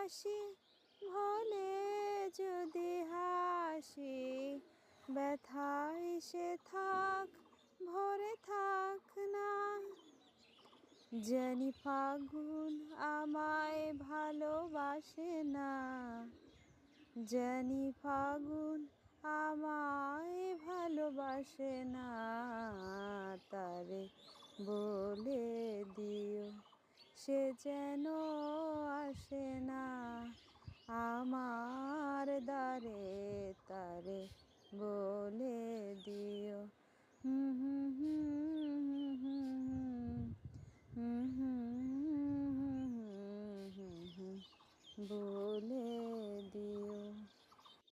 বাসি ভোলে যদি হাসি, ব্যথায় সে থাক ভরে থাক না। জানি ফাগুন আমায় ভালোবাসে না, জানি ফাগুন আমায় ভালোবাসে না। তারে বলে দিও সে যেন আসে না আমার দ্বারে, তারে বলে দিও। হুম হুম হুম হুম হুম হুম হুম হুম হুম হুম বলে